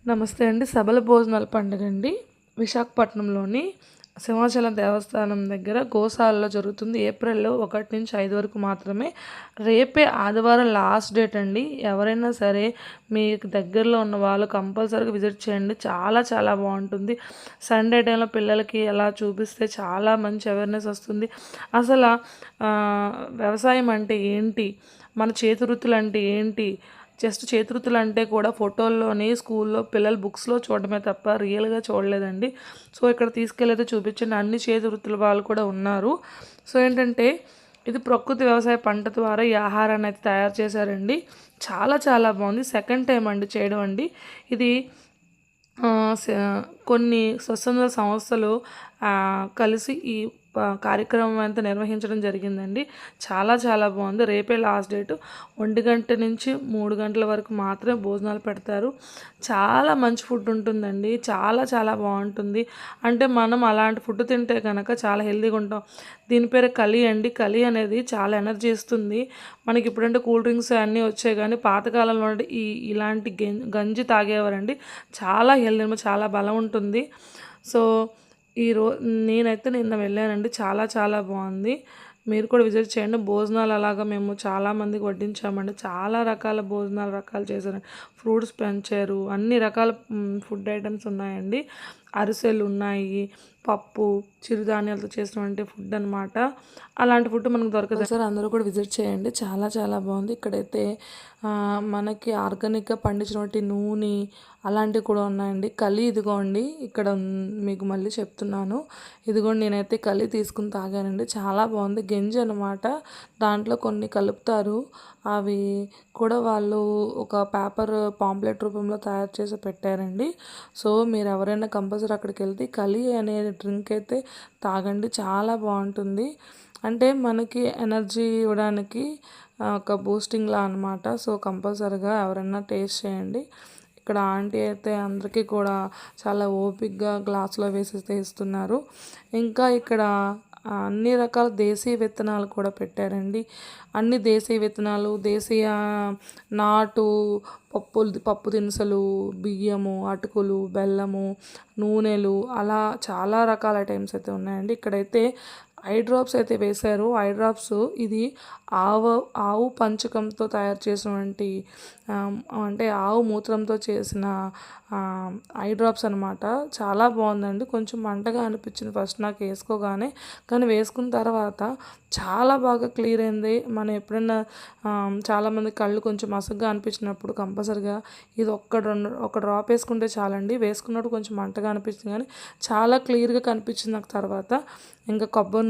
నమస్తే అండి. సబల భోజనాల పండుగ అండి. విశాఖపట్నంలోని సింహాచలం దేవస్థానం దగ్గర గోశాలలో జరుగుతుంది. ఏప్రిల్‌లో 1-5 వరకు మాత్రమే. రేపే ఆదివారం లాస్ట్ డేట్ అండి. ఎవరైనా సరే మీకు దగ్గరలో ఉన్న వాళ్ళు కంపల్సరీగా విజిట్ చేయండి. చాలా చాలా బాగుంటుంది. సండే టైంలో పిల్లలకి అలా చూపిస్తే చాలా మంచి అవేర్‌నెస్ వస్తుంది. అసలు వ్యవసాయం అంటే ఏంటి? మన చేతి వృత్తులు అంటే ఏంటి? జస్ట్ చేతివృత్తులు అంటే కూడా ఫోటోల్లోని స్కూల్లో పిల్లలు బుక్స్లో చూడడమే తప్ప రియల్గా చూడలేదండి. సో ఇక్కడ తీసుకెళ్ళైతే చూపించండి. అన్ని చేతివృత్తుల వాళ్ళు కూడా ఉన్నారు. సో ఏంటంటే ఇది ప్రకృతి వ్యవసాయ పంట ద్వారా ఈ ఆహారాన్ని అయితే తయారు చేశారండి. చాలా చాలా బాగుంది. సెకండ్ టైం అండి చేయడం అండి ఇది. కొన్ని స్వచ్ఛంద సంస్థలు కలిసి ఈ కార్యక్రమం అంతా నిర్వహించడం జరిగిందండి. చాలా చాలా బాగుంది. రేపే లాస్ట్ డేటు. 1 నుంచి 3 వరకు మాత్రమే భోజనాలు పెడతారు. చాలా మంచి ఫుడ్ ఉంటుందండి. చాలా చాలా బాగుంటుంది. అంటే మనం అలాంటి ఫుడ్ తింటే కనుక చాలా హెల్తీగా ఉంటాం. దీని పేరు కలి అండి. కలి అనేది చాలా ఎనర్జీ ఇస్తుంది. మనకి ఇప్పుడంటే కూల్ డ్రింక్స్ అన్నీ వచ్చాయి, కానీ పాతకాలంలో ఇలాంటి గంజి తాగేవారండి. చాలా హెల్తీ, చాలా బలం ఉంటుంది. సో నేనైతే నిన్న వెళ్ళానండి. చాలా చాలా బాగుంది. మీరు కూడా విజిట్ చేయండి. భోజనాలు అలాగా మేము చాలామందికి వడ్డించామండి. చాలా రకాల రకాలు చేశారండి. ఫ్రూట్స్ పెంచారు. అన్ని రకాల ఫుడ్ ఐటమ్స్ ఉన్నాయండి. అరిసెలు ఉన్నాయి, పప్పు, చిరుధాన్యాలతో చేసినటువంటి ఫుడ్ అనమాట. అలాంటి ఫుడ్ మనకు దొరకదు. సార్ అందరూ కూడా విజిట్ చేయండి. చాలా చాలా బాగుంది. ఇక్కడైతే మనకి ఆర్గానిక్గా పండించినటువంటి నూనె అలాంటివి కూడా ఉన్నాయండి. కలి ఇదిగోండి ఇక్కడ మీకు మళ్ళీ చెప్తున్నాను. ఇదిగోండి నేనైతే కలి తీసుకుని తాగానండి. చాలా బాగుంది. గంజి అనమాట. దాంట్లో కొన్ని కలుపుతారు. అవి కూడా వాళ్ళు ఒక పేపర్ పాంప్లెట్ రూపంలో తయారు చేసి పెట్టారండి. సో మీరు ఎవరైనా కంపల్సరీ అక్కడికి వెళ్తే కలి అనే డ్రింక్ అయితే తాగండి. చాలా బాగుంటుంది. అంటే మనకి ఎనర్జీ ఇవ్వడానికి ఒక బూస్టింగ్లా అనమాట. సో కంపల్సరీగా ఎవరైనా టేస్ట్ చేయండి. ఇక్కడ ఆంటీ అయితే అందరికీ కూడా చాలా ఓపిక్గా గ్లాసులో వేసి ఇస్తున్నారు. ఇంకా ఇక్కడ అన్ని రకాల దేశీయ విత్తనాలు కూడా పెట్టారండి. అన్ని దేశీయ విత్తనాలు, దేశీయ నాటు పప్పు దినుసులు, బియ్యము, అటుకులు, బెల్లము, నూనెలు, అలా చాలా రకాల ఐటమ్స్ అయితే ఉన్నాయండి. ఇక్కడైతే ఐ డ్రాప్స్ అయితే వేశారు. ఐ డ్రాప్స్ ఇది ఆవు పంచకంతో తయారు చేసినటువంటి అంటే ఆవు మూత్రంతో చేసిన ఐ డ్రాప్స్ అనమాట. చాలా బాగుందండి. కొంచెం మంటగా అనిపించింది ఫస్ట్ నాకు వేసుకోగానే, కానీ వేసుకున్న తర్వాత చాలా బాగా క్లియర్ అయింది. మనం ఎప్పుడైనా చాలామంది కళ్ళు కొంచెం మసగ్గా అనిపించినప్పుడు కంపల్సరిగా ఇది ఒక డ్రాప్ వేసుకుంటే చాలండి. వేసుకున్నప్పుడు కొంచెం మంటగా అనిపించింది, కానీ చాలా క్లియర్గా కనిపించింది నాకు తర్వాత. ఇంకా కొబ్బరి